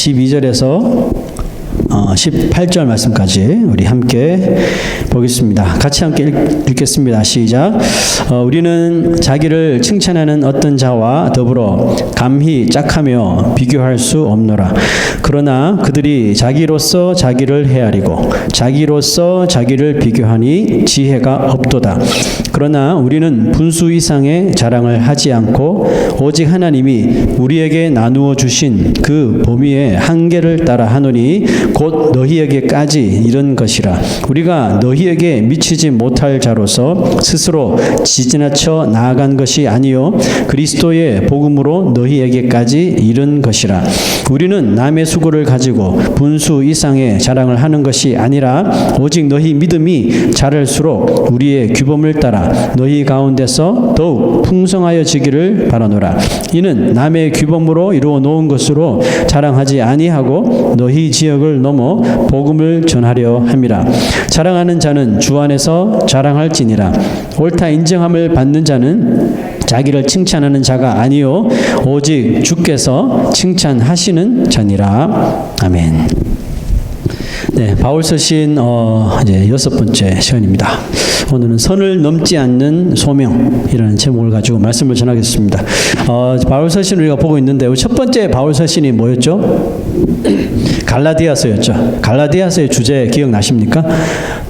12절에서 18절 말씀까지 우리 함께 보겠습니다. 같이 함께 읽겠습니다. 시작. 우리는 자기를 칭찬하는 어떤 자와 더불어 감히 짝하며 비교할 수 없노라. 그러나 그들이 자기로서 자기를 헤아리고 자기로서 자기를 비교하니 지혜가 없도다. 그러나 우리는 분수 이상의 자랑을 하지 않고 오직 하나님이 우리에게 나누어 주신 그 범위의 한계를 따라 하노니 곧 너희에게까지 이른 것이라. 우리가 너희에게 미치지 못할 자로서 스스로 지나쳐 나아간 것이 아니요 그리스도의 복음으로 너희에게까지 이른 것이라. 우리는 남의 수고를 가지고 분수 이상의 자랑을 하는 것이 아니라 오직 너희 믿음이 자랄수록 우리의 규범을 따라 너희 가운데서 더욱 풍성하여지기를 바라노라. 이는 남의 규범으로 이루어 놓은 것으로 자랑하지 아니하고 너희 지역을 넘어 복음을 전하려 함이라. 자랑하는 자는 주 안에서 자랑할지니라. 옳다 인정함을 받는 자는 자기를 칭찬하는 자가 아니요 오직 주께서 칭찬하시는 자니라. 아멘. 네, 바울 서신 이제 6번째 시간입니다. 오늘은 선을 넘지 않는 소명이라는 제목을 가지고 말씀을 전하겠습니다. 바울 서신을 우리가 보고 있는데 첫 번째 바울 서신이 뭐였죠? 갈라디아서였죠. 갈라디아서의 주제 기억나십니까?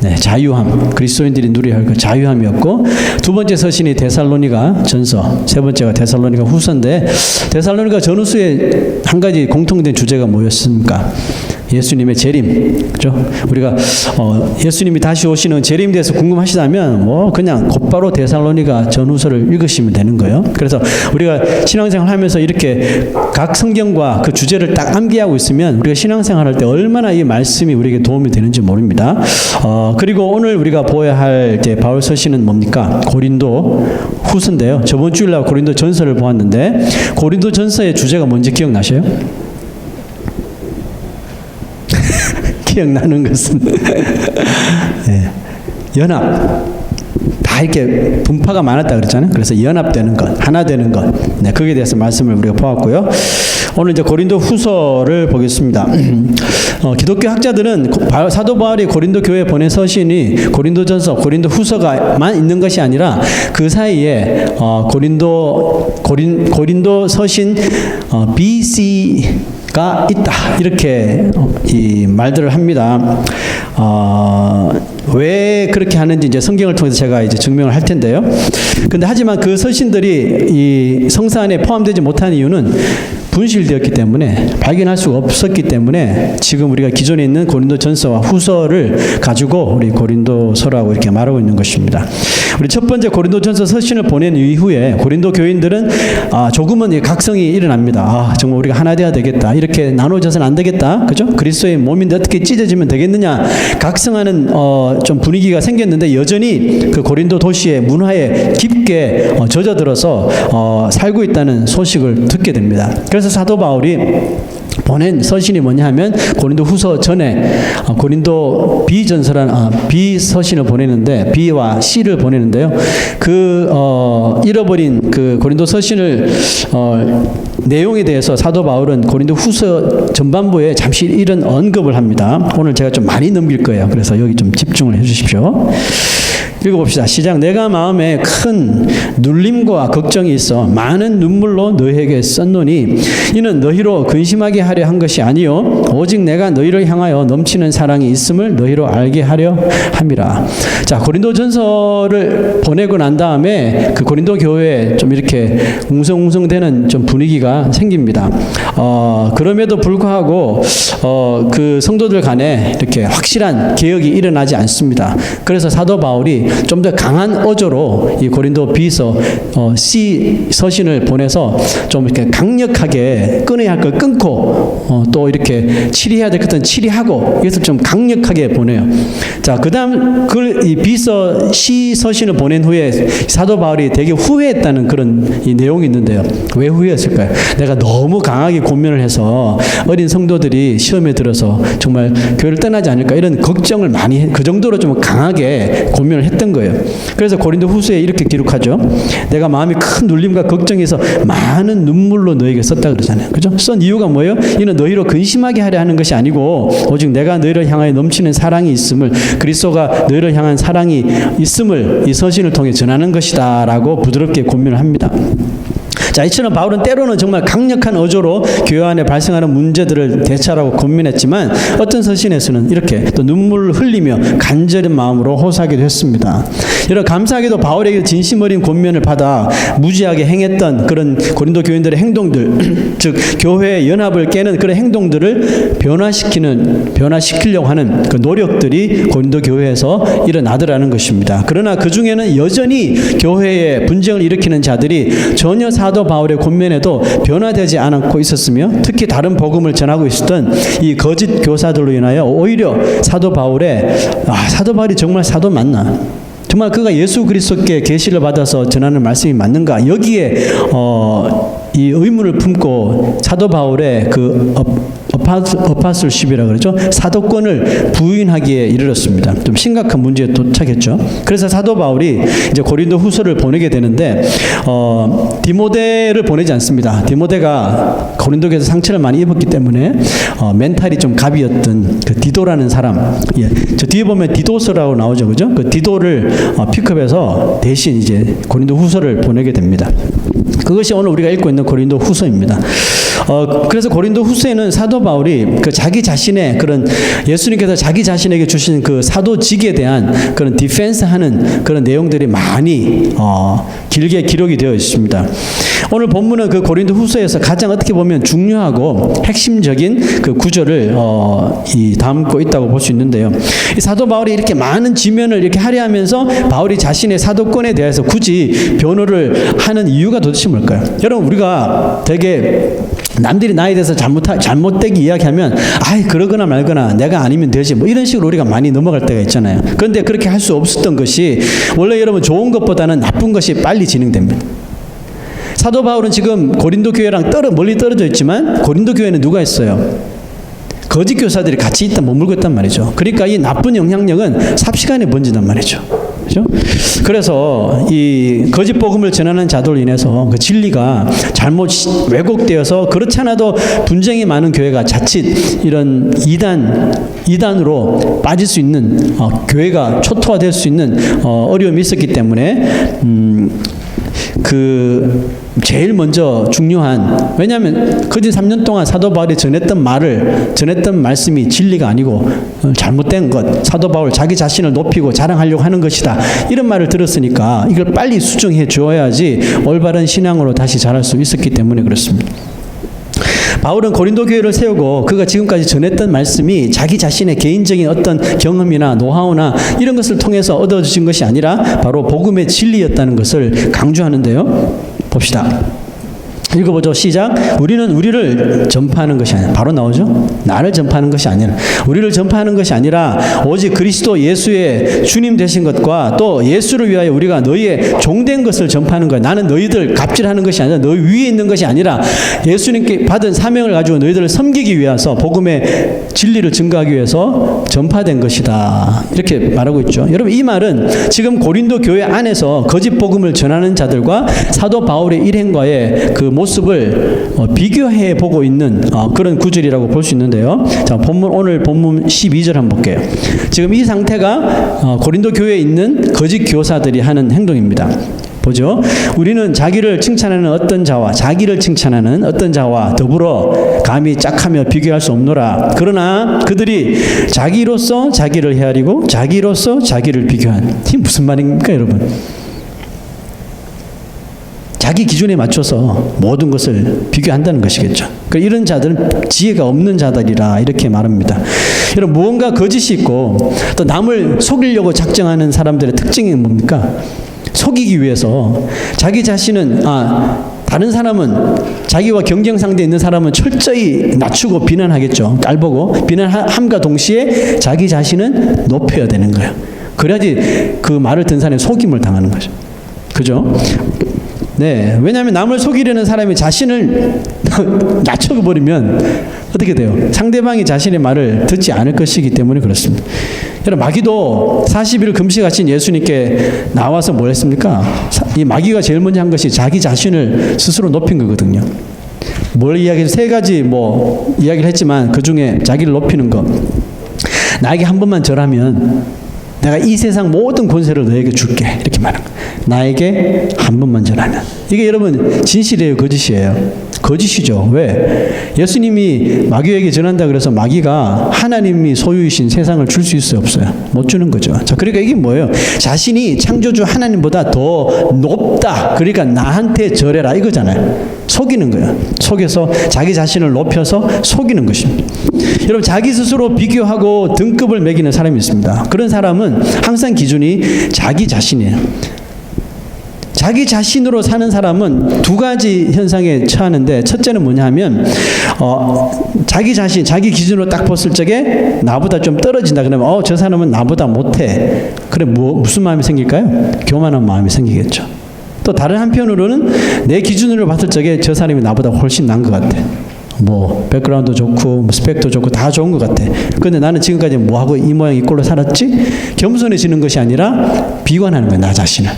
네, 자유함. 그리스도인들이 누려야 할 그 자유함이었고, 두 번째 서신이 데살로니가 전서, 세 번째가 데살로니가 후서인데, 데살로니가 전후서의 한 가지 공통된 주제가 뭐였습니까? 예수님의 재림, 그죠? 우리가 예수님이 다시 오시는 재림에 대해서 궁금하시다면 그냥 곧바로 데살로니가 전후서를 읽으시면 되는 거예요. 그래서 우리가 신앙생활 하면서 이렇게 각 성경과 그 주제를 딱 암기하고 있으면 우리가 신앙생활 할 때 얼마나 이 말씀이 우리에게 도움이 되는지 모릅니다. 그리고 오늘 우리가 보아야 할 이제 바울 서신은 뭡니까? 고린도 후서인데요. 저번 주일날 고린도 전서를 보았는데 고린도 전서의 주제가 뭔지 기억나셔요? 기억나는 것은 네, 연합. 다 이렇게 분파가 많았다 그랬잖아요. 그래서 연합되는 것, 하나 되는 것. 네, 거기에 대해서 말씀을 우리가 보았고요. 오늘 이제 고린도 후서를 보겠습니다. 기독교 학자들은 사도 바울이 고린도 교회에 보낸 서신이 고린도전서, 고린도 후서가만 있는 것이 아니라 그 사이에 고린도 서신 BC가 있다 이렇게 이 말들을 합니다. 왜 그렇게 하는지 이제 성경을 통해서 제가 이제 증명을 할 텐데요. 근데 하지만 그 서신들이 이 성서 안에 포함되지 못한 이유는 분실되었기 때문에, 발견할 수가 없었기 때문에 지금 우리가 기존에 있는 고린도전서와 후서를 가지고 우리 고린도서라고 이렇게 말하고 있는 것입니다. 우리 첫 번째 고린도전서 서신을 보낸 이후에 고린도 교인들은 조금은 각성이 일어납니다. 정말 우리가 하나 되어야 되겠다. 이렇게 나눠져서는 안 되겠다. 그죠? 그리스도의 몸인데 어떻게 찢어지면 되겠느냐. 각성하는 좀 분위기가 생겼는데 여전히 그 고린도 도시의 문화에 깊게 젖어들어서 살고 있다는 소식을 듣게 됩니다. 그래서 사도 바울이 보낸 서신이 뭐냐 하면 고린도 후서 전에 고린도 비서신을 보내는데, B와 C를 보내는데요. 그 잃어버린 그 고린도 서신을 내용에 대해서 사도 바울은 고린도 후서 전반부에 잠시 이런 언급을 합니다. 오늘 제가 좀 많이 넘길 거예요. 그래서 여기 좀 집중을 해 주십시오. 읽어봅시다. 시작. 내가 마음에 큰 눌림과 걱정이 있어 많은 눈물로 너희에게 썼노니 이는 너희로 근심하게 하려 한 것이 아니요 오직 내가 너희를 향하여 넘치는 사랑이 있음을 너희로 알게 하려 함이라. 자, 고린도전서를 보내고 난 다음에 그 고린도 교회에 좀 이렇게 웅성웅성되는 좀 분위기가 생깁니다. 그럼에도 불구하고 그 성도들 간에 이렇게 확실한 개혁이 일어나지 않습니다. 그래서 사도 바울이 좀 더 강한 어조로 이 고린도 비서 C 서신을 보내서 좀 이렇게 강력하게 끊어야 할 걸 끊고 또 이렇게 치리해야 될 것은 치리하고, 그래서 좀 강력하게 보내요. 자, 그다음 이 비서 C 서신을 보낸 후에 사도 바울이 되게 후회했다는 그런 이 내용이 있는데요. 왜 후회했을까요? 내가 너무 강하게 권면을 해서 어린 성도들이 시험에 들어서 정말 교회를 떠나지 않을까 이런 걱정을 많이 그 정도로 좀 강하게 권면을 했다. 했던 거예요. 그래서 고린도 후서에 이렇게 기록하죠. 내가 마음이 큰 눌림과 걱정에서 많은 눈물로 너에게 썼다 그러잖아요. 그죠? 쓴 이유가 뭐예요? 이는 너희로 근심하게 하려 하는 것이 아니고 오직 내가 너희를 향하여 넘치는 사랑이 있음을, 그리스도가 너희를 향한 사랑이 있음을 이 서신을 통해 전하는 것이다 라고 부드럽게 권면을 합니다. 자, 이처럼 바울은 때로는 정말 강력한 어조로 교회 안에 발생하는 문제들을 대처하라고 권면했지만 어떤 서신에서는 이렇게 또 눈물을 흘리며 간절한 마음으로 호소하기도 했습니다. 여러분, 감사하게도 바울에게 진심 어린 권면을 받아 무지하게 행했던 그런 고린도 교인들의 행동들, 즉 교회의 연합을 깨는 그런 행동들을 변화시키려고 하는 그 노력들이 고린도 교회에서 일어나더라는 것입니다. 그러나 그 중에는 여전히 교회에 분쟁을 일으키는 자들이 전혀 사도 바울의 권면에도 변화되지 않고 있었으며, 특히 다른 복음을 전하고 있었던 이 거짓 교사들로 인하여 오히려 사도 바울이 정말 사도 맞나? 정말 그가 예수 그리스도께 계시를 받아서 전하는 말씀이 맞는가? 여기에 이 의문을 품고 사도 바울의 그 어파슬십이라 그러죠. 사도권을 부인하기에 이르렀습니다. 좀 심각한 문제에 도착했죠. 그래서 사도 바울이 이제 고린도 후서를 보내게 되는데 디모데를 보내지 않습니다. 디모데가 고린도 교회에서 상처를 많이 입었기 때문에 멘탈이 좀 갑이었던 그 디도라는 사람, 저 뒤에 보면 디도서라고 나오죠, 그죠? 그 디도를 픽업해서 대신 이제 고린도 후서를 보내게 됩니다. 그것이 오늘 우리가 읽고 있는 고린도 후서입니다. 그래서 고린도 후서에는 사도 바울이 그 자기 자신의 그런 예수님께서 자기 자신에게 주신 그 사도직에 대한 그런 디펜스하는 그런 내용들이 많이 길게 기록이 되어 있습니다. 오늘 본문은 그 고린도 후서에서 가장 어떻게 보면 중요하고 핵심적인 그 구절을 담고 있다고 볼 수 있는데요. 이 사도 바울이 이렇게 많은 지면을 이렇게 하려하면서 바울이 자신의 사도권에 대해서 굳이 변호를 하는 이유가 도대체 뭘까요? 여러분, 우리가 되게 남들이 나에 대해서 잘못되게 이야기하면 그러거나 말거나 내가 아니면 되지 뭐 이런 식으로 우리가 많이 넘어갈 때가 있잖아요. 그런데 그렇게 할 수 없었던 것이, 원래 여러분 좋은 것보다는 나쁜 것이 빨리 진행됩니다. 사도 바울은 지금 고린도 교회랑 멀리 떨어져 있지만 고린도 교회는 누가 있어요? 거짓 교사들이 같이 머물고 있단 말이죠. 그러니까 이 나쁜 영향력은 삽시간에 번진단 말이죠. 그렇죠? 그래서 이 거짓 복음을 전하는 자들로 인해서 그 진리가 잘못 왜곡되어서, 그렇지 않아도 분쟁이 많은 교회가 자칫 이런 이단으로 빠질 수 있는, 교회가 초토화될 수 있는 어려움이 있었기 때문에 제일 먼저 중요한, 왜냐하면 거진 3년 동안 사도 바울이 전했던 말씀이 진리가 아니고 잘못된 것, 사도 바울 자기 자신을 높이고 자랑하려고 하는 것이다, 이런 말을 들었으니까 이걸 빨리 수정해 주어야지 올바른 신앙으로 다시 자랄 수 있었기 때문에 그렇습니다. 바울은 고린도 교회를 세우고 그가 지금까지 전했던 말씀이 자기 자신의 개인적인 어떤 경험이나 노하우나 이런 것을 통해서 얻어진 것이 아니라 바로 복음의 진리였다는 것을 강조하는데요. 봅시다. 읽어보죠. 시작. 우리는 우리를 전파하는 것이 아니라, 바로 나오죠. 나를 전파하는 것이 아니라, 우리를 전파하는 것이 아니라 오직 그리스도 예수의 주님 되신 것과 또 예수를 위하여 우리가 너희의 종된 것을 전파하는 거야. 나는 너희들 갑질하는 것이 아니라, 너희 위에 있는 것이 아니라 예수님께 받은 사명을 가지고 너희들을 섬기기 위해서 복음의 진리를 증거하기 위해서 전파된 것이다, 이렇게 말하고 있죠. 여러분, 이 말은 지금 고린도 교회 안에서 거짓 복음을 전하는 자들과 사도 바울의 일행과의 그 모습을 비교해 보고 있는 그런 구절이라고 볼 수 있는데요. 자, 오늘 본문 12절 한번 볼게요. 지금 이 상태가 고린도 교회에 있는 거짓 교사들이 하는 행동입니다. 보죠. 우리는 자기를 칭찬하는 어떤 자와 더불어 감히 짝하며 비교할 수 없노라. 그러나 그들이 자기로서 자기를 헤아리고 자기로서 자기를 비교한. 이게 무슨 말입니까, 여러분? 자기 기준에 맞춰서 모든 것을 비교한다는 것이겠죠. 이런 자들은 지혜가 없는 자들이라 이렇게 말합니다. 여러분, 무언가 거짓이 있고 또 남을 속이려고 작정하는 사람들의 특징이 뭡니까? 속이기 위해서 자기 자신은 다른 사람은, 자기와 경쟁 상대에 있는 사람은 철저히 낮추고 비난하겠죠. 깔보고 비난함과 동시에 자기 자신은 높여야 되는 거예요. 그래야지 그 말을 듣는 사람이 속임을 당하는 거죠. 그죠? 네, 왜냐하면 남을 속이려는 사람이 자신을 낮춰버리면 어떻게 돼요? 상대방이 자신의 말을 듣지 않을 것이기 때문에 그렇습니다. 여러분, 마귀도 40일 금식하신 예수님께 나와서 뭘 했습니까? 이 마귀가 제일 먼저 한 것이 자기 자신을 스스로 높인 거거든요. 뭘 이야기해서 세 가지 이야기를 했지만 그 중에 자기를 높이는 거. 나에게 한 번만 절하면 내가 이 세상 모든 권세를 너에게 줄게. 이렇게 말한 거예요. 나에게 한 번만 절하면. 이게 여러분 진실이에요, 거짓이에요? 거짓이죠. 왜? 예수님이 마귀에게 전한다 그래서 마귀가 하나님이 소유이신 세상을 줄 수 있어요, 없어요? 못 주는 거죠. 자, 그러니까 이게 뭐예요? 자신이 창조주 하나님보다 더 높다. 그러니까 나한테 절해라 이거잖아요. 속이는 거예요. 속여서 자기 자신을 높여서 속이는 것입니다. 여러분, 자기 스스로 비교하고 등급을 매기는 사람이 있습니다. 그런 사람은 항상 기준이 자기 자신이에요. 자기 자신으로 사는 사람은 두 가지 현상에 처하는데, 첫째는 뭐냐 하면 자기 자신, 자기 기준으로 딱 봤을 적에 나보다 좀 떨어진다 그러면 저 사람은 나보다 못해. 그래, 무슨 마음이 생길까요? 교만한 마음이 생기겠죠. 또 다른 한편으로는 내 기준으로 봤을 적에 저 사람이 나보다 훨씬 나은 것 같아. 백그라운드 좋고 스펙도 좋고 다 좋은 것 같아. 근데 나는 지금까지 뭐하고 이 모양 이 꼴로 살았지? 겸손해지는 것이 아니라 비관하는 거야, 나 자신을.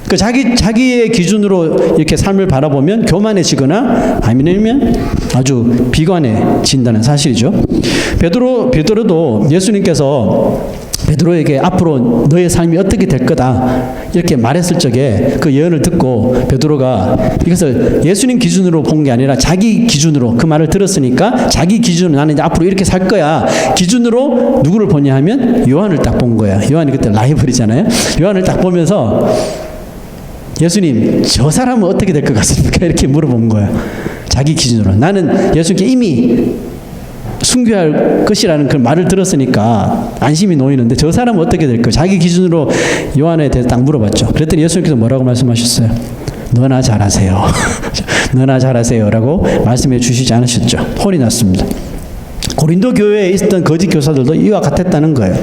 그 자기의 기준으로 이렇게 삶을 바라보면 교만해지거나 아니면 아주 비관해진다는 사실이죠. 베드로도 예수님께서 베드로에게 앞으로 너의 삶이 어떻게 될 거다 이렇게 말했을 적에 그 예언을 듣고 베드로가 이것을 예수님 기준으로 본 게 아니라 자기 기준으로 그 말을 들었으니까 자기 기준으로 나는 이제 앞으로 이렇게 살 거야 기준으로 누구를 보냐 하면 요한을 딱 본 거야. 요한이 그때 라이벌이잖아요. 요한을 딱 보면서 예수님, 저 사람은 어떻게 될 것 같습니까? 이렇게 물어본 거예요. 자기 기준으로. 나는 예수님께 이미 순교할 것이라는 그 말을 들었으니까 안심이 놓이는데 저 사람은 어떻게 될까? 자기 기준으로 요한에 대해서 딱 물어봤죠. 그랬더니 예수님께서 뭐라고 말씀하셨어요? 너나 잘하세요. 너나 잘하세요 라고 말씀해 주시지 않으셨죠. 혼이 났습니다. 고린도 교회에 있었던 거짓 교사들도 이와 같았다는 거예요.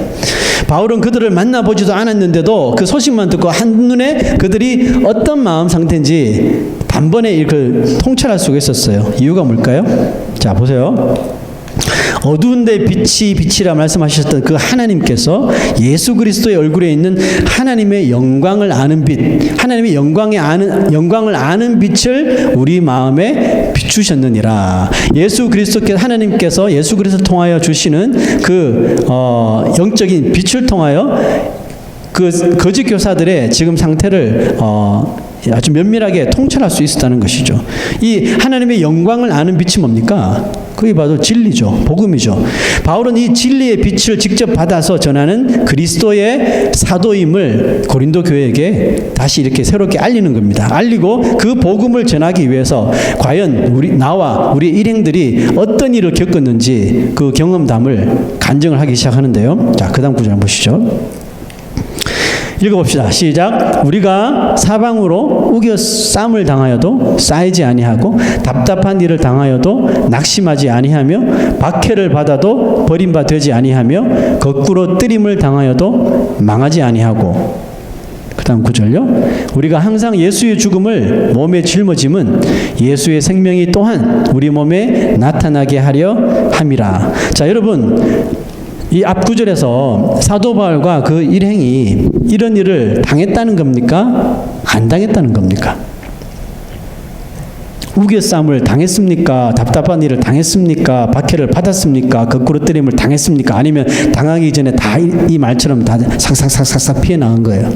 바울은 그들을 만나보지도 않았는데도 그 소식만 듣고 한눈에 그들이 어떤 마음 상태인지 단번에 통찰할 수가 있었어요. 이유가 뭘까요? 자, 보세요. 어두운 데 빛이 빛이라 말씀하셨던 그 하나님께서 예수 그리스도의 얼굴에 있는 하나님의 영광을 아는 빛, 하나님의 영광을 아는 빛을 우리 마음에 비추셨느니라. 예수 그리스도께서 하나님께서 예수 그리스도를 통하여 주시는 그 영적인 빛을 통하여 그 거짓 교사들의 지금 상태를 아주 면밀하게 통찰할 수 있었다는 것이죠. 이 하나님의 영광을 아는 빛이 뭡니까? 그게 바로 진리죠. 복음이죠. 바울은 이 진리의 빛을 직접 받아서 전하는 그리스도의 사도임을 고린도 교회에게 다시 이렇게 새롭게 알리는 겁니다. 알리고 그 복음을 전하기 위해서 과연 나와 우리 일행들이 어떤 일을 겪었는지 그 경험담을 간증을 하기 시작하는데요. 자, 그 다음 구절 한번 보시죠. 읽어봅시다. 시작. 우리가 사방으로 우겨 쌈을 당하여도 쌓이지 아니하고 답답한 일을 당하여도 낙심하지 아니하며 박해를 받아도 버림바 되지 아니하며 거꾸로 뜨림을 당하여도 망하지 아니하고 그 다음 구절요. 우리가 항상 예수의 죽음을 몸에 짊어짐은 예수의 생명이 또한 우리 몸에 나타나게 하려 함이라. 자, 여러분, 이 앞 구절에서 사도 바울과 그 일행이 이런 일을 당했다는 겁니까? 안 당했다는 겁니까? 우겨쌈을 당했습니까? 답답한 일을 당했습니까? 박해를 받았습니까? 거꾸로 때림을 당했습니까? 아니면 당하기 전에 다 이 말처럼 다 삭삭삭삭 피해 나간 거예요?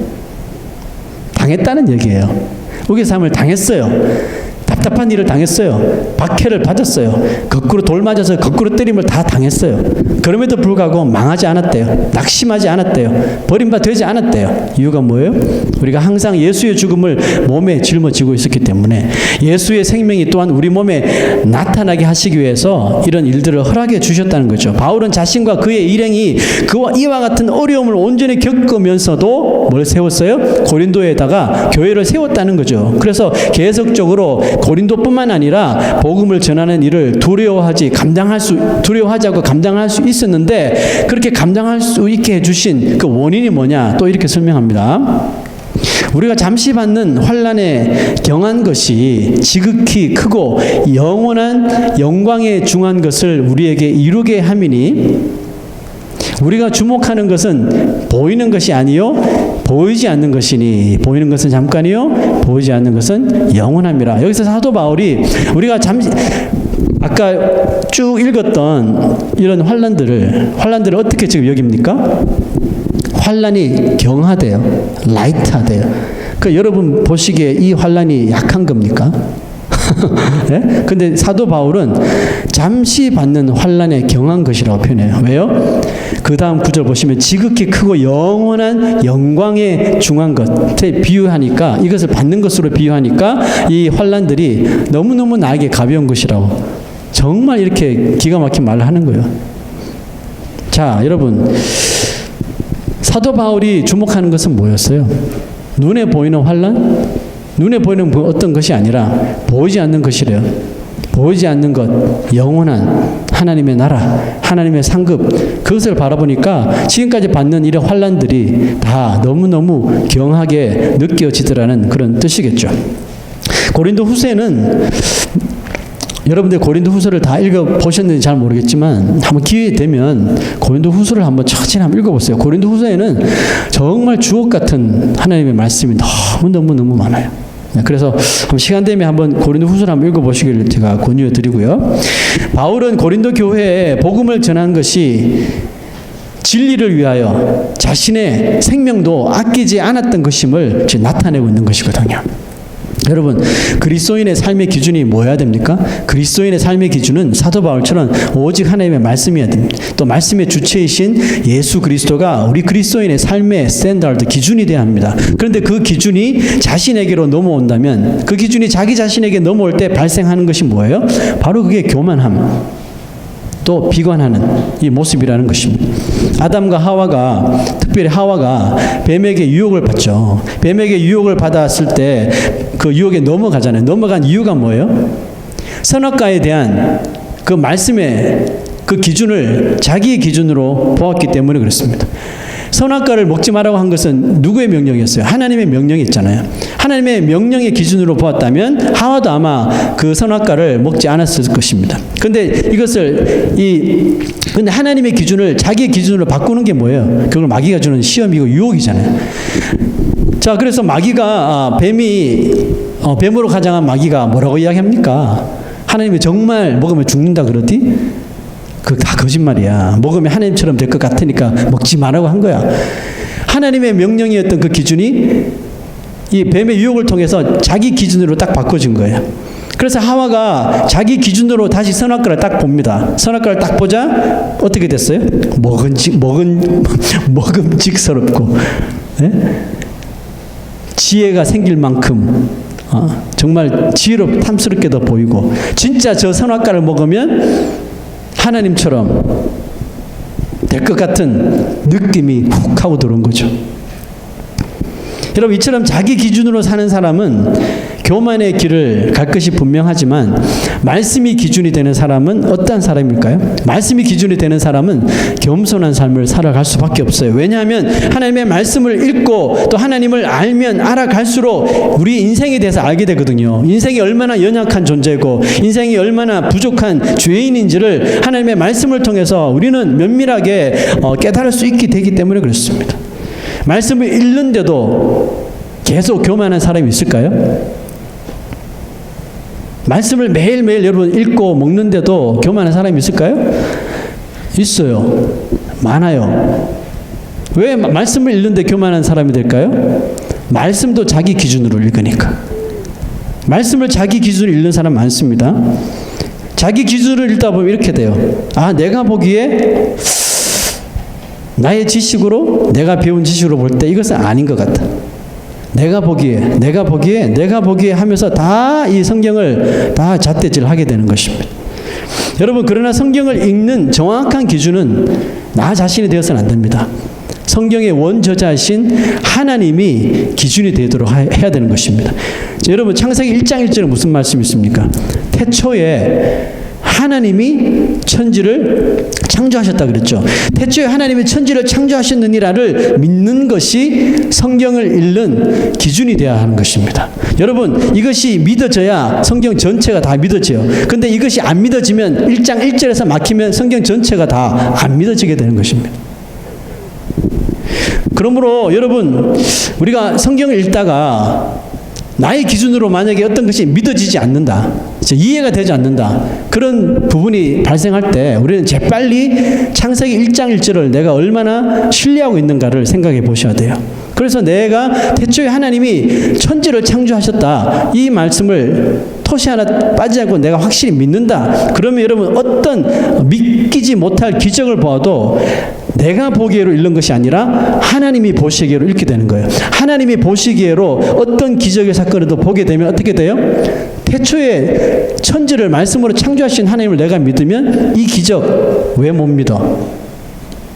당했다는 얘기예요. 우겨쌈을 당했어요. 답답한 일을 당했어요. 박해를 받았어요. 거꾸로 돌 맞아서 거꾸로 때림을 다 당했어요. 그럼에도 불구하고 망하지 않았대요. 낙심하지 않았대요. 버림바 되지 않았대요. 이유가 뭐예요? 우리가 항상 예수의 죽음을 몸에 짊어지고 있었기 때문에 예수의 생명이 또한 우리 몸에 나타나게 하시기 위해서 이런 일들을 허락해 주셨다는 거죠. 바울은 자신과 그의 일행이 이와 같은 어려움을 온전히 겪으면서도 뭘 세웠어요? 고린도에다가 교회를 세웠다는 거죠. 그래서 계속적으로 고린도뿐만 아니라 복음을 전하는 일을 두려워하지 않고 감당할 수 있었는데 그렇게 감당할 수 있게 해주신 그 원인이 뭐냐? 또 이렇게 설명합니다. 우리가 잠시 받는 환난에 경한 것이 지극히 크고 영원한 영광에 중한 것을 우리에게 이루게 함이니 우리가 주목하는 것은 보이는 것이 아니요 보이지 않는 것이니 보이는 것은 잠깐이요 보이지 않는 것은 영원함이라. 여기서 사도 바울이 우리가 잠시 아까 쭉 읽었던 이런 환난들을 어떻게 지금 여깁니까? 환난이 경하대요. 라이트하대요. 그 여러분 보시기에 이 환난이 약한 겁니까? 네? 근데 사도 바울은 잠시 받는 환난에 경한 것이라고 표현해요. 왜요? 그 다음 구절 보시면 지극히 크고 영원한 영광에 중한 것에 비유하니까, 이것을 받는 것으로 비유하니까 이 환난들이 너무너무 나에게 가벼운 것이라고 정말 이렇게 기가 막힌 말을 하는 거예요. 자, 여러분, 사도 바울이 주목하는 것은 뭐였어요? 눈에 보이는 환난? 눈에 보이는 어떤 것이 아니라 보이지 않는 것이래요. 보이지 않는 것, 영원한 하나님의 나라, 하나님의 상급, 그것을 바라보니까 지금까지 받는 이런 환난들이 다 너무너무 경하게 느껴지더라는 그런 뜻이겠죠. 고린도 후서는 여러분들 고린도 후서를 다 읽어보셨는지 잘 모르겠지만 한번 기회 되면 고린도 후서를 한번 천천히 한번 읽어보세요. 고린도 후서에는 정말 주옥 같은 하나님의 말씀이 너무 많아요. 그래서 시간 되면 한번 고린도 후서를 한번 읽어보시기를 제가 권유해 드리고요. 바울은 고린도 교회에 복음을 전한 것이 진리를 위하여 자신의 생명도 아끼지 않았던 것임을 지금 나타내고 있는 것이거든요. 여러분, 그리스도인의 삶의 기준이 뭐여야 됩니까? 그리스도인의 삶의 기준은 사도 바울처럼 오직 하나님의 말씀이어야 됩니다. 또 말씀의 주체이신 예수 그리스도가 우리 그리스도인의 삶의 스탠다드 기준이 되어야 합니다. 그런데 그 기준이 자신에게로 넘어온다면, 그 기준이 자기 자신에게 넘어올 때 발생하는 것이 뭐예요? 바로 그게 교만함, 또 비관하는 이 모습이라는 것입니다. 아담과 하와가, 특별히 하와가 뱀에게 유혹을 받죠. 뱀에게 유혹을 받았을 때 그 유혹에 넘어가잖아요. 넘어간 이유가 뭐예요? 선악과에 대한 그 말씀의 그 기준을 자기의 기준으로 보았기 때문에 그렇습니다. 선악과를 먹지 말라고 한 것은 누구의 명령이었어요? 하나님의 명령이 있잖아요. 하나님의 명령의 기준으로 보았다면 하와도 아마 그 선악과를 먹지 않았을 것입니다. 근데 근데 하나님의 기준을 자기의 기준으로 바꾸는 게 뭐예요? 그걸 마귀가 주는 시험이고 유혹이잖아요. 자, 그래서 마귀가 뱀으로 가장한 마귀가 뭐라고 이야기합니까? 하나님이 정말 먹으면 죽는다 그러디? 그거 다 거짓말이야. 먹으면 하나님처럼 될 것 같으니까 먹지 말라고 한 거야. 하나님의 명령이었던 그 기준이 이 뱀의 유혹을 통해서 자기 기준으로 딱 바꿔진 거예요. 그래서 하와가 자기 기준으로 다시 선악과를 딱 봅니다. 선악과를 딱 보자 어떻게 됐어요? 먹음직스럽고, 네? 지혜가 생길 만큼 정말 지혜롭고 탐스럽게도 보이고, 진짜 저 선악과를 먹으면 하나님처럼 될 것 같은 느낌이 훅 하고 들어온 거죠. 여러분, 이처럼 자기 기준으로 사는 사람은 교만의 길을 갈 것이 분명하지만, 말씀이 기준이 되는 사람은 어떠한 사람일까요? 말씀이 기준이 되는 사람은 겸손한 삶을 살아갈 수밖에 없어요. 왜냐하면 하나님의 말씀을 읽고 또 하나님을 알면 알아갈수록 우리 인생에 대해서 알게 되거든요. 인생이 얼마나 연약한 존재고 인생이 얼마나 부족한 죄인인지를 하나님의 말씀을 통해서 우리는 면밀하게 깨달을 수 있게 되기 때문에 그렇습니다. 말씀을 읽는데도 계속 교만한 사람이 있을까요? 말씀을 매일매일 여러분 읽고 먹는데도 교만한 사람이 있을까요? 있어요. 많아요. 왜 말씀을 읽는데 교만한 사람이 될까요? 말씀도 자기 기준으로 읽으니까. 말씀을 자기 기준으로 읽는 사람 많습니다. 자기 기준으로 읽다 보면 이렇게 돼요. 내가 보기에 나의 지식으로, 내가 배운 지식으로 볼 때 이것은 아닌 것 같다. 내가 보기에 하면서 다 이 성경을 다 잣대질하게 되는 것입니다. 여러분, 그러나 성경을 읽는 정확한 기준은 나 자신이 되어서는 안 됩니다. 성경의 원저자이신 하나님이 기준이 되도록 해야 되는 것입니다. 자, 여러분, 창세기 1장 1절에 무슨 말씀이 있습니까? 태초에 하나님이 천지를 창조하셨다 그랬죠. 태초에 하나님이 천지를 창조하셨느니라를 믿는 것이 성경을 읽는 기준이 되어야 하는 것입니다. 여러분, 이것이 믿어져야 성경 전체가 다 믿어져요. 근데 이것이 안 믿어지면 1장 1절에서 막히면 성경 전체가 다 안 믿어지게 되는 것입니다. 그러므로 여러분, 우리가 성경을 읽다가 나의 기준으로 만약에 어떤 것이 믿어지지 않는다, 이해가 되지 않는다, 그런 부분이 발생할 때 우리는 재빨리 창세기 1장 1절을 내가 얼마나 신뢰하고 있는가를 생각해 보셔야 돼요. 그래서 내가 태초에 하나님이 천지를 창조하셨다, 이 말씀을 토시 하나 빠지지 않고 내가 확실히 믿는다. 그러면 여러분, 어떤 믿기지 못할 기적을 보아도 내가 보기에로 읽는 것이 아니라 하나님이 보시기에로 읽게 되는 거예요. 하나님이 보시기에로 어떤 기적의 사건을 보게 되면 어떻게 돼요? 태초에 천지를 말씀으로 창조하신 하나님을 내가 믿으면 이 기적 왜 못 믿어?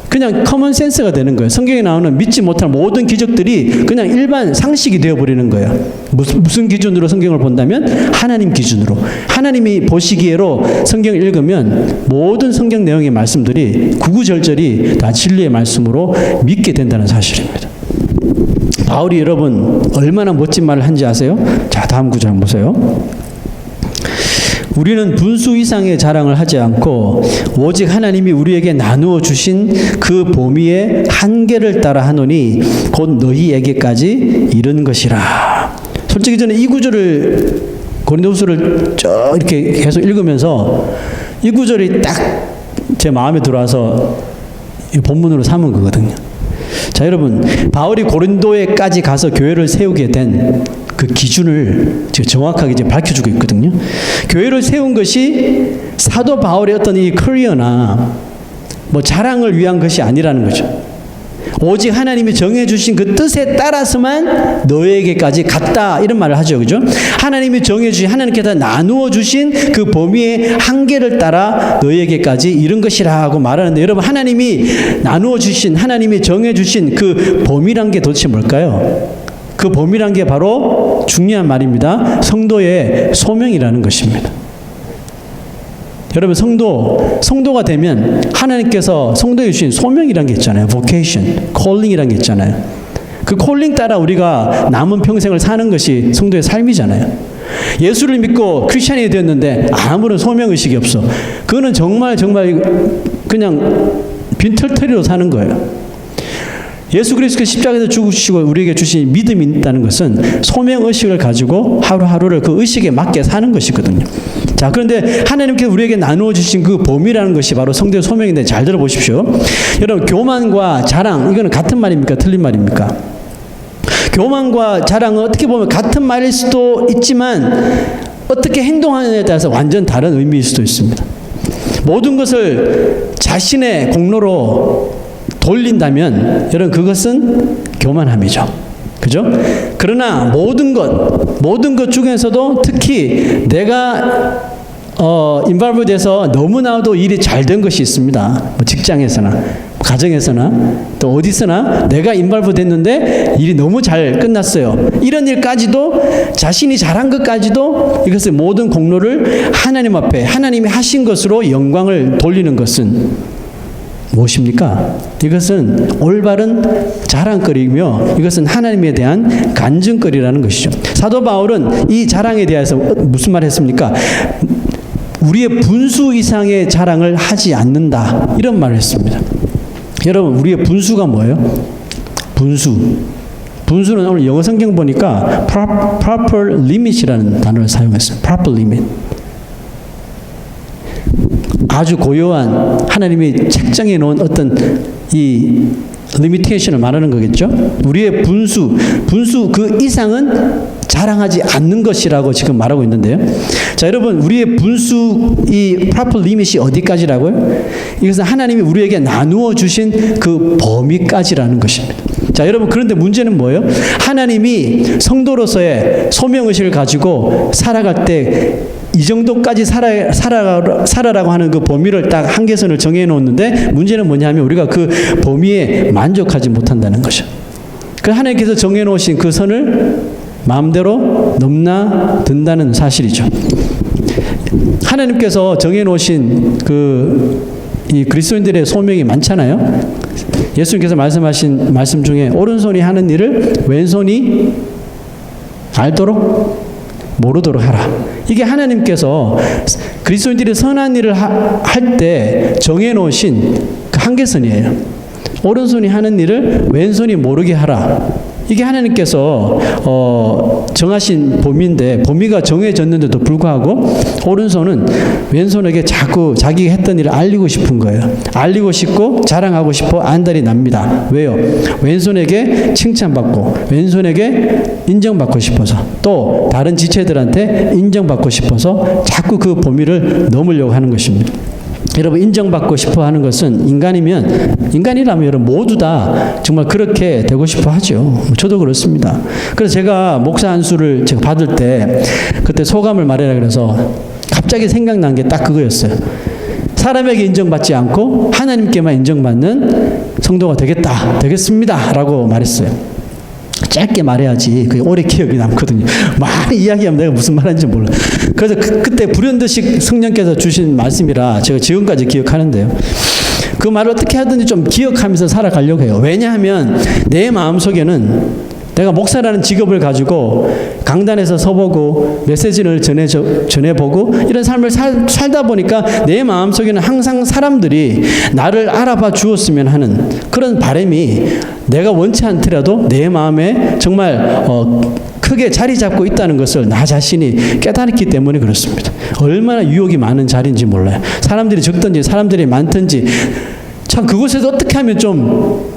그냥 커먼 센스가 되는 거예요. 성경에 나오는 믿지 못할 모든 기적들이 그냥 일반 상식이 되어버리는 거예요. 무슨 기준으로 성경을 본다면? 하나님 기준으로. 하나님이 보시기에로 성경을 읽으면 모든 성경 내용의 말씀들이 구구절절이 다 진리의 말씀으로 믿게 된다는 사실입니다. 바울이 여러분 얼마나 멋진 말을 한지 아세요? 자, 다음 구절 한번 보세요. 우리는 분수 이상의 자랑을 하지 않고 오직 하나님이 우리에게 나누어 주신 그 범위의 한계를 따라 하노니 곧 너희에게까지 이른 것이라. 솔직히 저는 이 구절을, 고린도후서를 쭉 이렇게 계속 읽으면서 이 구절이 딱 제 마음에 들어와서 이 본문으로 삼은 거거든요. 자, 여러분, 바울이 고린도에까지 가서 교회를 세우게 된 그 기준을 지금 정확하게 이제 밝혀주고 있거든요. 교회를 세운 것이 사도 바울의 어떤 이 커리어나 뭐 자랑을 위한 것이 아니라는 거죠. 오직 하나님이 정해주신 그 뜻에 따라서만 너에게까지 갔다, 이런 말을 하죠. 그죠? 하나님이 정해주신, 하나님께서 나누어 주신 그 범위의 한계를 따라 너에게까지 이른 것이라 하고 말하는데, 여러분, 하나님이 나누어 주신, 하나님이 정해주신 그 범위란 게 도대체 뭘까요? 그 범위란 게 바로 중요한 말입니다. 성도의 소명이라는 것입니다. 여러분, 성도가 되면 하나님께서 성도에 주신 소명이란 게 있잖아요. vocation, calling이란 게 있잖아요. 그 콜링 따라 우리가 남은 평생을 사는 것이 성도의 삶이잖아요. 예수를 믿고 크리스찬이 되었는데 아무런 소명의식이 없어. 그거는 정말 그냥 빈털터리로 사는 거예요. 예수 그리스도께서 십자가에서 죽으시고 우리에게 주신 믿음이 있다는 것은 소명의식을 가지고 하루하루를 그 의식에 맞게 사는 것이거든요. 자, 그런데 하나님께서 우리에게 나누어 주신 그 범위라는 것이 바로 성도의 소명인데, 잘 들어보십시오. 여러분, 교만과 자랑, 이거는 같은 말입니까? 틀린 말입니까? 교만과 자랑은 어떻게 보면 같은 말일 수도 있지만 어떻게 행동하느냐에 따라서 완전 다른 의미일 수도 있습니다. 모든 것을 자신의 공로로 돌린다면 여러분, 그것은 교만함이죠. 그죠? 그러나 모든 것 중에서도 특히 내가 인발브 돼서 너무나도 일이 잘 된 것이 있습니다. 뭐 직장에서나 가정에서나 또 어디서나 내가 인발브 됐는데 일이 너무 잘 끝났어요. 이런 일까지도, 자신이 잘한 것까지도, 이것을 모든 공로를 하나님 앞에 하나님이 하신 것으로 영광을 돌리는 것은 무엇입니까? 이것은 올바른 자랑거리이며 이것은 하나님에 대한 간증거리라는 것이죠. 사도 바울은 이 자랑에 대해서 무슨 말을 했습니까? 우리의 분수 이상의 자랑을 하지 않는다, 이런 말을 했습니다. 여러분, 우리의 분수가 뭐예요? 분수는 오늘 영어 성경 보니까 proper limit이라는 단어를 사용했어요. proper limit. 아주 고요한 하나님이 책정해 놓은 어떤 이 리미테이션을 말하는 거겠죠. 우리의 분수 그 이상은 자랑하지 않는 것이라고 지금 말하고 있는데요. 자, 여러분, 우리의 분수, 이 proper limit이 어디까지라고요? 이것은 하나님이 우리에게 나누어 주신 그 범위까지라는 것입니다. 자, 여러분, 그런데 문제는 뭐예요? 하나님이 성도로서의 소명의식을 가지고 살아갈 때 이 정도까지 살아라고 하는 그 범위를 딱 한계선을 정해 놓았는데, 문제는 뭐냐면 우리가 그 범위에 만족하지 못한다는 것이죠. 그 하나님께서 정해 놓으신 그 선을 마음대로 넘나든다는 사실이죠. 하나님께서 정해놓으신 이 그리스도인들의 소명이 많잖아요. 예수님께서 말씀하신 말씀 중에 오른손이 하는 일을 왼손이 알도록 모르도록 하라. 이게 하나님께서 그리스도인들이 선한 일을 할 때 정해놓으신 그 한계선이에요. 오른손이 하는 일을 왼손이 모르게 하라. 이게 하나님께서 정하신 범위인데 범위가 정해졌는데도 불구하고 오른손은 왼손에게 자꾸 자기가 했던 일을 알리고 싶은 거예요. 알리고 싶고 자랑하고 싶어 안달이 납니다. 왜요? 왼손에게 칭찬받고 왼손에게 인정받고 싶어서 또 다른 지체들한테 인정받고 싶어서 자꾸 그 범위를 넘으려고 하는 것입니다. 여러분, 인정받고 싶어 하는 것은 인간이라면 여러분 모두 다 정말 그렇게 되고 싶어 하죠. 저도 그렇습니다. 그래서 제가 목사 안수를 제가 받을 때 그때 소감을 말해라 그래서 갑자기 생각난 게 딱 그거였어요. 사람에게 인정받지 않고 하나님께만 인정받는 성도가 되겠습니다 라고 말했어요. 짧게 말해야지 그게 오래 기억이 남거든요. 많이 이야기하면 내가 무슨 말하는지 몰라. 그래서 그때 불현듯이 성령께서 주신 말씀이라 제가 지금까지 기억하는데요. 그 말을 어떻게 하든지 좀 기억하면서 살아가려고 해요. 왜냐하면 내 마음속에는 내가 목사라는 직업을 가지고 강단에서 서보고 메시지를 전해보고 이런 삶을 살다 보니까 내 마음속에는 항상 사람들이 나를 알아봐 주었으면 하는 그런 바람이 내가 원치 않더라도 내 마음에 정말 크게 자리 잡고 있다는 것을 나 자신이 깨달았기 때문에 그렇습니다. 얼마나 유혹이 많은 자리인지 몰라요. 사람들이 적든지 사람들이 많든지 참 그곳에서 어떻게 하면 좀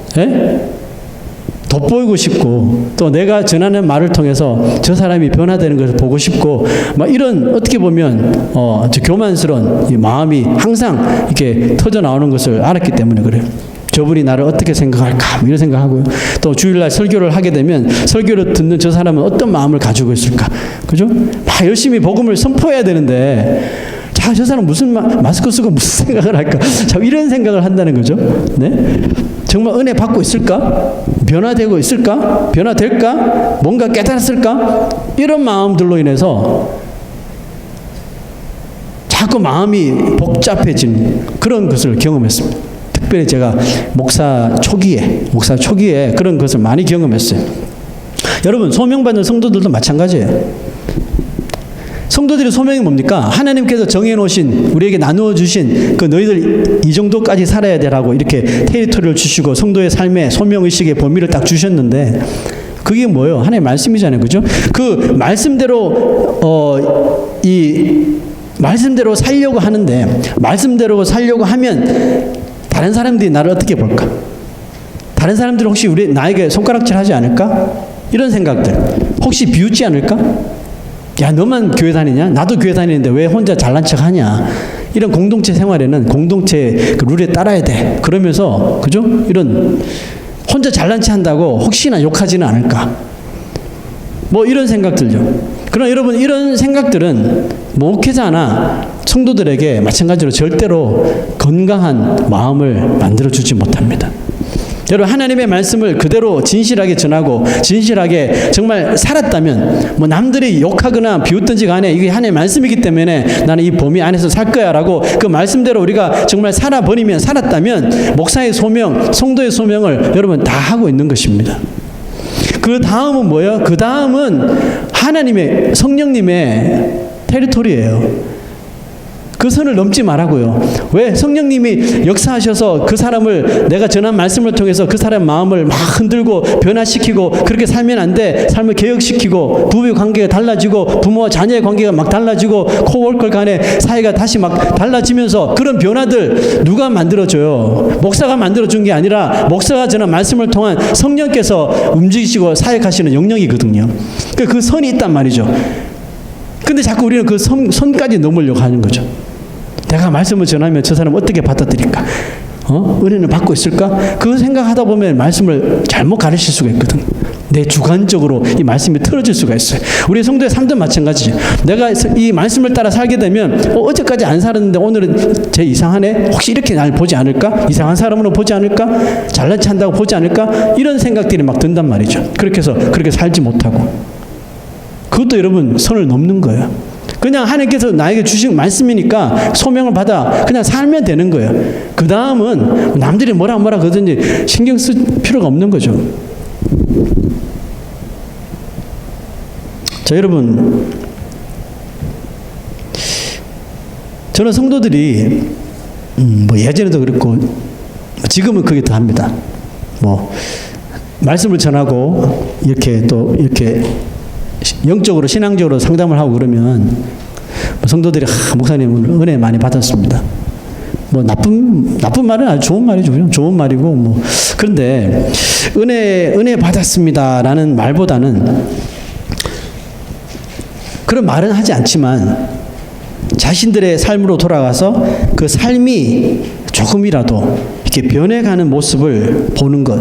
돋보이고 싶고 또 내가 전하는 말을 통해서 저 사람이 변화되는 것을 보고 싶고 막 이런 어떻게 보면 저 교만스러운 이 마음이 항상 이렇게 터져 나오는 것을 알았기 때문에 그래요. 저분이 나를 어떻게 생각할까 이런 생각하고요. 또 주일날 설교를 하게 되면 설교를 듣는 저 사람은 어떤 마음을 가지고 있을까, 그죠? 막 열심히 복음을 선포해야 되는데 자, 저 사람 무슨 마스크 쓰고 무슨 생각을 할까? 참 이런 생각을 한다는 거죠. 네? 정말 은혜 받고 있을까? 변화되고 있을까? 변화될까? 뭔가 깨달았을까? 이런 마음들로 인해서 자꾸 마음이 복잡해진 그런 것을 경험했습니다. 특별히 제가 목사 초기에 그런 것을 많이 경험했어요. 여러분, 소명받는 성도들도 마찬가지예요. 성도들의 소명이 뭡니까? 하나님께서 정해놓으신 우리에게 나누어 주신 그 너희들 이 정도까지 살아야 되라고 이렇게 테리토리를 주시고 성도의 삶의 소명의식의 범위를 딱 주셨는데 그게 뭐예요? 하나님의 말씀이잖아요. 그죠? 그 말씀대로 말씀대로 살려고 하는데 말씀대로 살려고 하면 다른 사람들이 나를 어떻게 볼까? 다른 사람들은 혹시 나에게 손가락질 하지 않을까? 이런 생각들. 혹시 비웃지 않을까? 야, 너만 교회 다니냐? 나도 교회 다니는데 왜 혼자 잘난 척 하냐? 이런 공동체 생활에는 공동체 그 룰에 따라야 돼. 그러면서, 그죠? 이런, 혼자 잘난 척 한다고 혹시나 욕하지는 않을까? 뭐 이런 생각들요. 그러나 여러분, 이런 생각들은 목회자나 성도들에게 마찬가지로 절대로 건강한 마음을 만들어주지 못합니다. 여러분, 하나님의 말씀을 그대로 진실하게 전하고 진실하게 정말 살았다면 뭐 남들이 욕하거나 비웃든지 간에 이게 하나님의 말씀이기 때문에 나는 이 범위 안에서 살 거야 라고 그 말씀대로 우리가 정말 살았다면 목사의 소명, 성도의 소명을 여러분 다 하고 있는 것입니다. 그 다음은 뭐예요? 그 다음은 하나님의 성령님의 테리토리예요. 그 선을 넘지 말라고요. 왜? 성령님이 역사하셔서 그 사람을 내가 전한 말씀을 통해서 그 사람 마음을 막 흔들고 변화시키고 그렇게 살면 안 돼. 삶을 개혁시키고 부부 관계가 달라지고 부모와 자녀의 관계가 막 달라지고 코워커 간의 사이가 다시 막 달라지면서 그런 변화들 누가 만들어줘요? 목사가 만들어준 게 아니라 목사가 전한 말씀을 통한 성령께서 움직이시고 사역하시는 영역이거든요. 그 선이 있단 말이죠. 근데 자꾸 우리는 그 선까지 넘으려고 하는 거죠. 내가 말씀을 전하면 저 사람 어떻게 받아들일까? 은혜는 받고 있을까? 그 생각하다 보면 말씀을 잘못 가르칠 수가 있거든. 내 주관적으로 이 말씀이 틀어질 수가 있어요. 우리 성도의 삶도 마찬가지죠. 내가 이 말씀을 따라 살게 되면 어제까지 안 살았는데 오늘은 쟤 이상하네? 혹시 이렇게 날 보지 않을까? 이상한 사람으로 보지 않을까? 잘난 체 한다고 보지 않을까? 이런 생각들이 막 든단 말이죠. 그렇게 해서 그렇게 살지 못하고 그것도 여러분 선을 넘는 거예요. 그냥 하나님께서 나에게 주신 말씀이니까 소명을 받아 그냥 살면 되는 거예요. 그 다음은 남들이 뭐라 그러든지 신경 쓸 필요가 없는 거죠. 자, 여러분, 저는 성도들이 뭐 예전에도 그렇고 지금은 그게 더 합니다. 뭐 말씀을 전하고 이렇게 또 이렇게 영적으로 신앙적으로 상담을 하고 그러면 성도들이 목사님 오늘 은혜 많이 받았습니다. 뭐 나쁜 말은 아주 좋은 말이죠. 그냥 좋은 말이고 뭐 그런데 은혜 받았습니다라는 말보다는 그런 말은 하지 않지만 자신들의 삶으로 돌아가서 그 삶이 조금이라도 이렇게 변해가는 모습을 보는 것,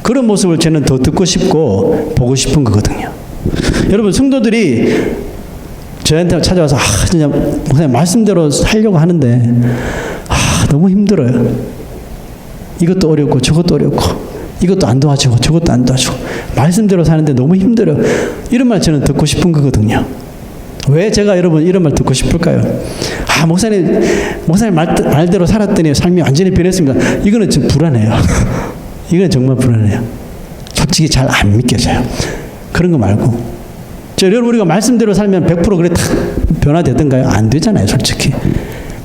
그런 모습을 저는 더 듣고 싶고 보고 싶은 거거든요. 여러분, 성도들이 저한테 찾아와서 진짜 목사님 말씀대로 살려고 하는데 너무 힘들어요. 이것도 어렵고 저것도 어렵고 이것도 안 도와주고 저것도 안 도와주고 말씀대로 사는데 너무 힘들어요. 이런 말 저는 듣고 싶은 거거든요. 왜 제가 여러분 이런 말 듣고 싶을까요? 목사님 말대로 살았더니 삶이 완전히 변했습니다. 이거는 좀 불안해요. 이건 정말 불안해요. 솔직히 잘 안 믿겨져요. 그런 거 말고. 여러분, 우리가 말씀대로 살면 100% 그래 다 변화되던가요? 안 되잖아요, 솔직히.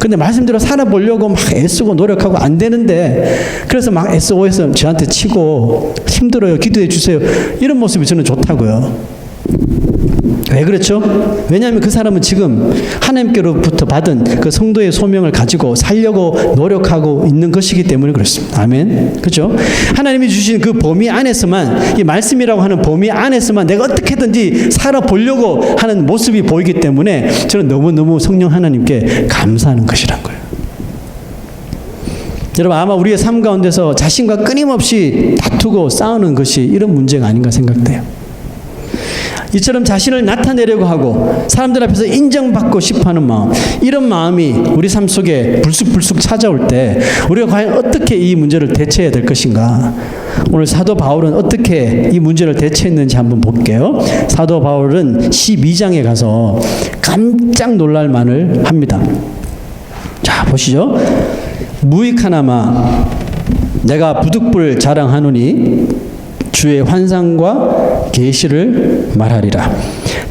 근데 말씀대로 살아보려고 막 애쓰고 노력하고 안 되는데, 그래서 막 SOS 저한테 치고 힘들어요, 기도해 주세요. 이런 모습이 저는 좋다고요. 왜 그렇죠? 왜냐하면 그 사람은 지금 하나님께로부터 받은 그 성도의 소명을 가지고 살려고 노력하고 있는 것이기 때문에 그렇습니다. 아멘. 그렇죠? 하나님이 주신 그 범위 안에서만, 이 말씀이라고 하는 범위 안에서만 내가 어떻게든지 살아보려고 하는 모습이 보이기 때문에 저는 너무너무 성령 하나님께 감사하는 것이란 거예요. 여러분, 아마 우리의 삶 가운데서 자신과 끊임없이 다투고 싸우는 것이 이런 문제가 아닌가 생각돼요. 이처럼 자신을 나타내려고 하고 사람들 앞에서 인정받고 싶어하는 마음, 이런 마음이 우리 삶 속에 불쑥불쑥 찾아올 때 우리가 과연 어떻게 이 문제를 대처해야 될 것인가? 오늘 사도 바울은 어떻게 이 문제를 대처했는지 한번 볼게요. 사도 바울은 12장에 가서 깜짝 놀랄 말을 합니다. 자, 보시죠. 무익하나마 내가 부득불 자랑하노니 주의 환상과 계시를 말하리라.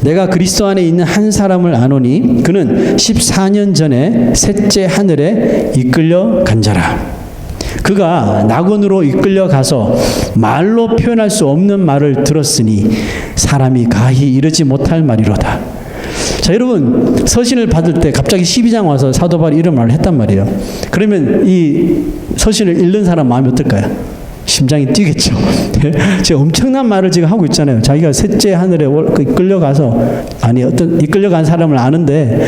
내가 그리스도 안에 있는 한 사람을 아노니 그는 14년 전에 셋째 하늘에 이끌려 간 자라. 그가 낙원으로 이끌려 가서 말로 표현할 수 없는 말을 들었으니 사람이 가히 이르지 못할 말이로다. 자, 여러분, 서신을 받을 때 갑자기 12장 와서 사도 바울이 이런 말을 했단 말이에요. 그러면 이 서신을 읽는 사람 마음이 어떨까요? 심장이 뛰겠죠. 지금 엄청난 말을 지금 하고 있잖아요. 자기가 셋째 하늘에 이끌려가서, 이끌려간 사람을 아는데,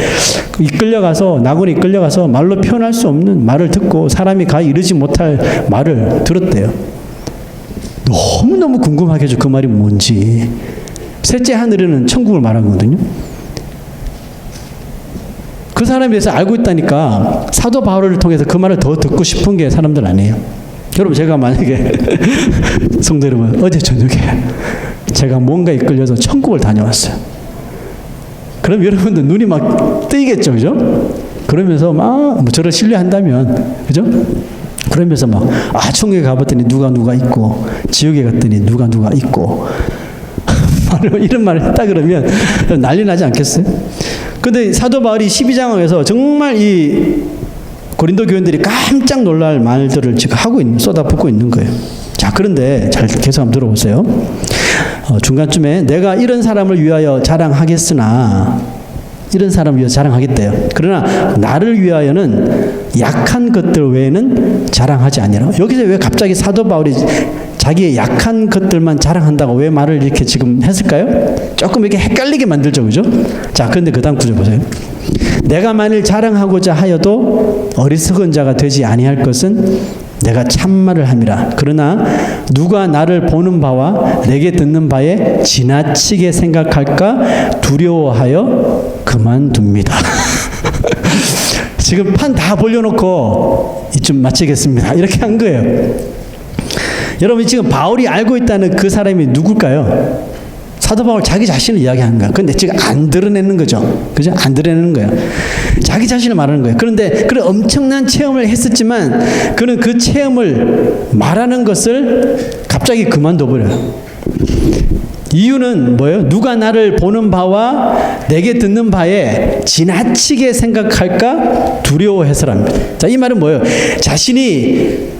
이끌려가서, 낙원에 이끌려가서 말로 표현할 수 없는 말을 듣고 사람이 가히 이르지 못할 말을 들었대요. 너무너무 궁금하겠죠. 그 말이 뭔지. 셋째 하늘에는 천국을 말한 거거든요. 그 사람에 대해서 알고 있다니까 사도 바울을 통해서 그 말을 더 듣고 싶은 게 사람들 아니에요. 여러분, 제가 만약에 성도 여러분, 어제 저녁에 제가 뭔가 이끌려서 천국을 다녀왔어요. 그럼 여러분들 눈이 막 뜨이겠죠, 그죠? 그러면서 막 저를 신뢰한다면, 그죠? 그러면서 막 천국에 가봤더니 누가 있고, 지옥에 갔더니 누가 있고, 이런 말을 했다 그러면 난리 나지 않겠어요? 근데 사도 바울이 12장에서 정말 이 고린도 교인들이 깜짝 놀랄 말들을 지금 쏟아붓고 있는 거예요. 자, 그런데 잘 계속 한번 들어보세요. 중간쯤에 내가 이런 사람을 위하여 자랑하겠으나, 이런 사람을 위하여 자랑하겠대요. 그러나 나를 위하여는 약한 것들 외에는 자랑하지 아니라. 여기서 왜 갑자기 사도 바울이 자기의 약한 것들만 자랑한다고 왜 말을 이렇게 지금 했을까요? 조금 이렇게 헷갈리게 만들죠, 그죠? 자, 그런데 그 다음 구절 보세요. 내가 만일 자랑하고자 하여도 어리석은 자가 되지 아니할 것은 내가 참말을 함이라. 그러나 누가 나를 보는 바와 내게 듣는 바에 지나치게 생각할까 두려워하여 그만둡니다. 지금 판 다 벌려놓고 이쯤 마치겠습니다. 이렇게 한 거예요. 여러분, 지금 바울이 알고 있다는 그 사람이 누굴까요? 사도 바울 자기 자신을 이야기하는 거야. 근데 지금 안 드러내는 거죠. 그죠? 안 드러내는 거예요. 자기 자신을 말하는 거예요. 그런데 그런 엄청난 체험을 했었지만 그는 그 체험을 말하는 것을 갑자기 그만둬버려요. 이유는 뭐예요? 누가 나를 보는 바와 내게 듣는 바에 지나치게 생각할까 두려워해서랍니다. 자, 이 말은 뭐예요? 자신이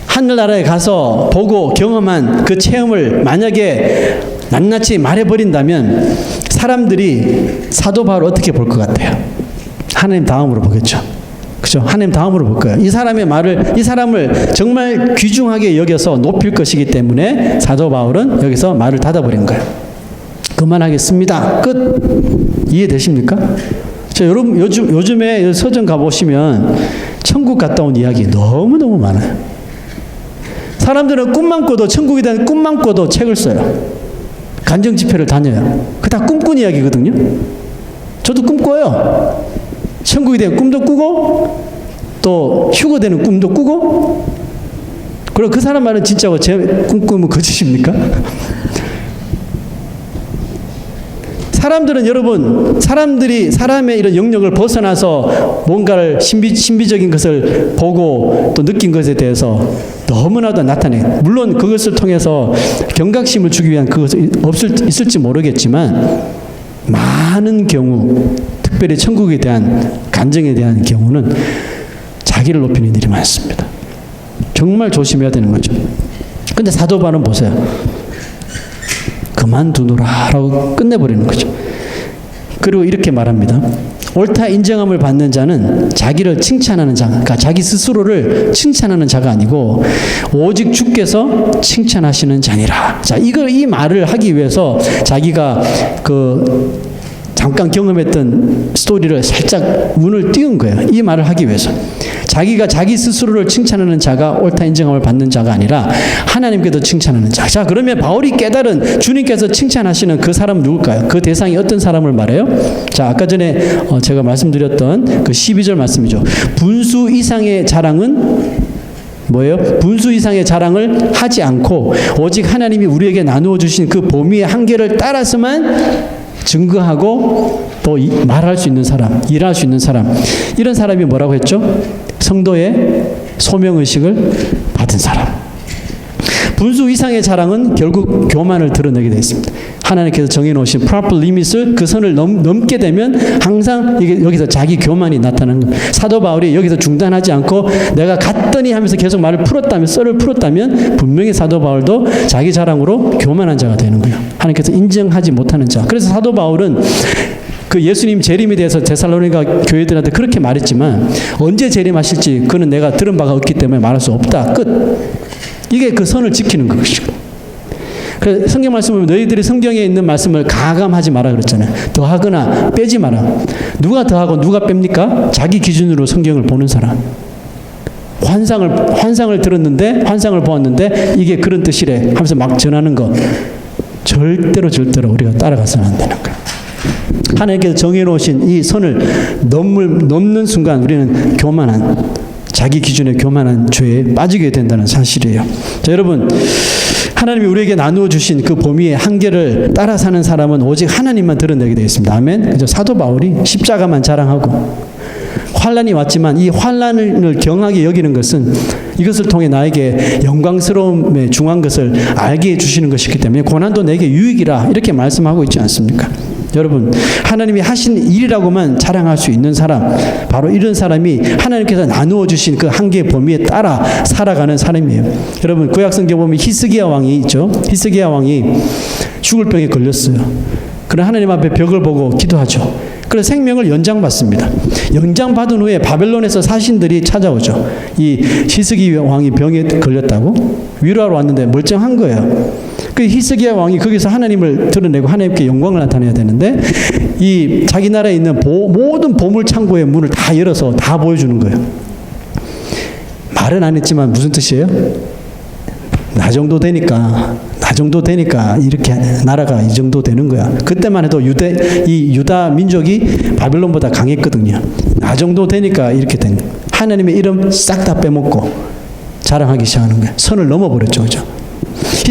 하늘나라에 가서 보고 경험한 그 체험을 만약에 낱낱이 말해버린다면 사람들이 사도 바울을 어떻게 볼 것 같아요? 하나님 다음으로 보겠죠. 그죠? 하나님 다음으로 볼 거예요. 이 사람을 정말 귀중하게 여겨서 높일 것이기 때문에 사도 바울은 여기서 말을 닫아버린 거예요. 그만하겠습니다. 끝. 이해되십니까? 여러분 요즘에 서점 가보시면 천국 갔다 온 이야기 너무너무 많아요. 사람들은 꿈만 꿔도 천국에 대한 꿈만 꿔도 책을 써요. 간증 집회를 다녀요. 그 다 꿈꾼 이야기거든요. 저도 꿈꿔요. 천국에 대한 꿈도 꾸고 또 휴거되는 꿈도 꾸고. 그리고 그 사람 말은 진짜고 제 꿈꾸면 거짓입니까? 사람들은 여러분, 사람의 이런 영역을 벗어나서 뭔가를 신비적인 것을 보고 또 느낀 것에 대해서 너무나도 나타내요. 물론 그것을 통해서 경각심을 주기 위한 그것이 있을지 모르겠지만 많은 경우, 특별히 천국에 대한 간증에 대한 경우는 자기를 높이는 일이 많습니다. 정말 조심해야 되는 거죠. 근데 사도 바울은 보세요. 그만두노라라고 끝내버리는 거죠. 그리고 이렇게 말합니다. 옳다 인정함을 받는 자는 자기를 칭찬하는 자, 그러니까 자기 스스로를 칭찬하는 자가 아니고 오직 주께서 칭찬하시는 자니라. 자, 이 말을 하기 위해서 자기가 잠깐 경험했던 스토리를 살짝 문을 띄운 거예요. 이 말을 하기 위해서. 자기가 자기 스스로를 칭찬하는 자가 옳다 인정함을 받는 자가 아니라 하나님께도 칭찬하는 자. 자, 그러면 바울이 깨달은 주님께서 칭찬하시는 그 사람은 누굴까요? 그 대상이 어떤 사람을 말해요? 자, 아까 전에 제가 말씀드렸던 그 12절 말씀이죠. 분수 이상의 자랑은 뭐예요? 분수 이상의 자랑을 하지 않고 오직 하나님이 우리에게 나누어 주신 그 보미의 한계를 따라서만 증거하고 또 말할 수 있는 사람, 일할 수 있는 사람, 이런 사람이 뭐라고 했죠? 성도의 소명의식을 받은 사람. 분수 이상의 자랑은 결국 교만을 드러내게 되어 있습니다. 하나님께서 정해놓으신 proper limit을 그 선을 넘게 되면 항상 여기서 자기 교만이 나타나는 겁니다. 사도 바울이 여기서 중단하지 않고 내가 갔더니 하면서 계속 말을 풀었다면, 썰을 풀었다면 분명히 사도 바울도 자기 자랑으로 교만한 자가 되는 거예요. 하나님께서 인정하지 못하는 자. 그래서 사도 바울은 그 예수님 재림에 대해서 데살로니가 교회들한테 그렇게 말했지만 언제 재림하실지 그는 내가 들은 바가 없기 때문에 말할 수 없다. 끝. 이게 그 선을 지키는 것이고. 그래서 성경 말씀 보면 너희들이 성경에 있는 말씀을 가감하지 마라 그랬잖아요. 더하거나 빼지 마라. 누가 더하고 누가 뺍니까? 자기 기준으로 성경을 보는 사람. 환상을 들었는데, 환상을 보았는데 이게 그런 뜻이래 하면서 막 전하는 거 절대로 우리가 따라가서는 안 되는 거예요. 하나님께서 정해놓으신 이 선을 넘는 순간 우리는 자기 기준의 교만한 죄에 빠지게 된다는 사실이에요. 자, 여러분, 하나님이 우리에게 나누어 주신 그 보미의 한계를 따라 사는 사람은 오직 하나님만 드러내게 되어 있습니다. 아멘. 그죠? 사도 바울이 십자가만 자랑하고 환난이 왔지만 이 환난을 경하게 여기는 것은 이것을 통해 나에게 영광스러움에 중한 것을 알게 해주시는 것이기 때문에 고난도 내게 유익이라 이렇게 말씀하고 있지 않습니까? 여러분, 하나님이 하신 일이라고만 자랑할 수 있는 사람, 바로 이런 사람이 하나님께서 나누어 주신 그 한계의 범위에 따라 살아가는 사람이에요. 여러분, 구약성경 보면 히스기야 왕이 있죠. 히스기야 왕이 죽을 병에 걸렸어요. 그러나 하나님 앞에 벽을 보고 기도하죠. 그래서 생명을 연장받습니다. 연장받은 후에 바벨론에서 사신들이 찾아오죠. 이 히스기야 왕이 병에 걸렸다고 위로하러 왔는데 멀쩡한 거예요. 그 히스기야 왕이 거기서 하나님을 드러내고 하나님께 영광을 나타내야 되는데 이 자기 나라에 있는 모든 보물 창고의 문을 다 열어서 다 보여주는 거예요. 말은 안 했지만 무슨 뜻이에요? 나 정도 되니까 이렇게 나라가 이 정도 되는 거야. 그때만 해도 유다 민족이 바벨론보다 강했거든요. 나 정도 되니까 이렇게 된 거예요. 하나님의 이름 싹 다 빼먹고 자랑하기 시작하는 거예요. 선을 넘어버렸죠. 그죠?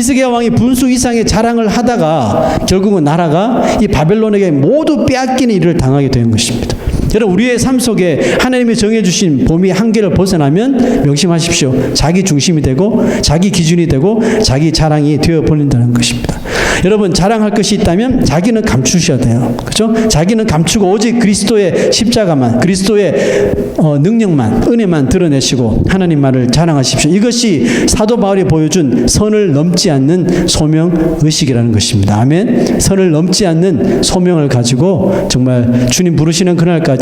히스기야 왕이 분수 이상의 자랑을 하다가 결국은 나라가 이 바벨론에게 모두 빼앗기는 일을 당하게 된 것입니다. 여러분, 우리의 삶 속에 하나님이 정해주신 범위 한계를 벗어나면 명심하십시오. 자기 중심이 되고 자기 기준이 되고 자기 자랑이 되어버린다는 것입니다. 여러분, 자랑할 것이 있다면 자기는 감추셔야 돼요. 그렇죠? 자기는 감추고 오직 그리스도의 십자가만, 그리스도의 능력만, 은혜만 드러내시고 하나님만을 자랑하십시오. 이것이 사도 바울이 보여준 선을 넘지 않는 소명의식이라는 것입니다. 아멘. 선을 넘지 않는 소명을 가지고 정말 주님 부르시는 그날까지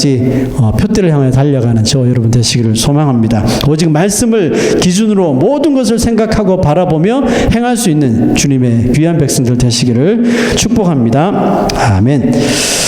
표대를 향해 달려가는 저 여러분 되시기를 소망합니다. 오직 말씀을 기준으로 모든 것을 생각하고 바라보며 행할 수 있는 주님의 귀한 백성들 되시기를 축복합니다. 아멘.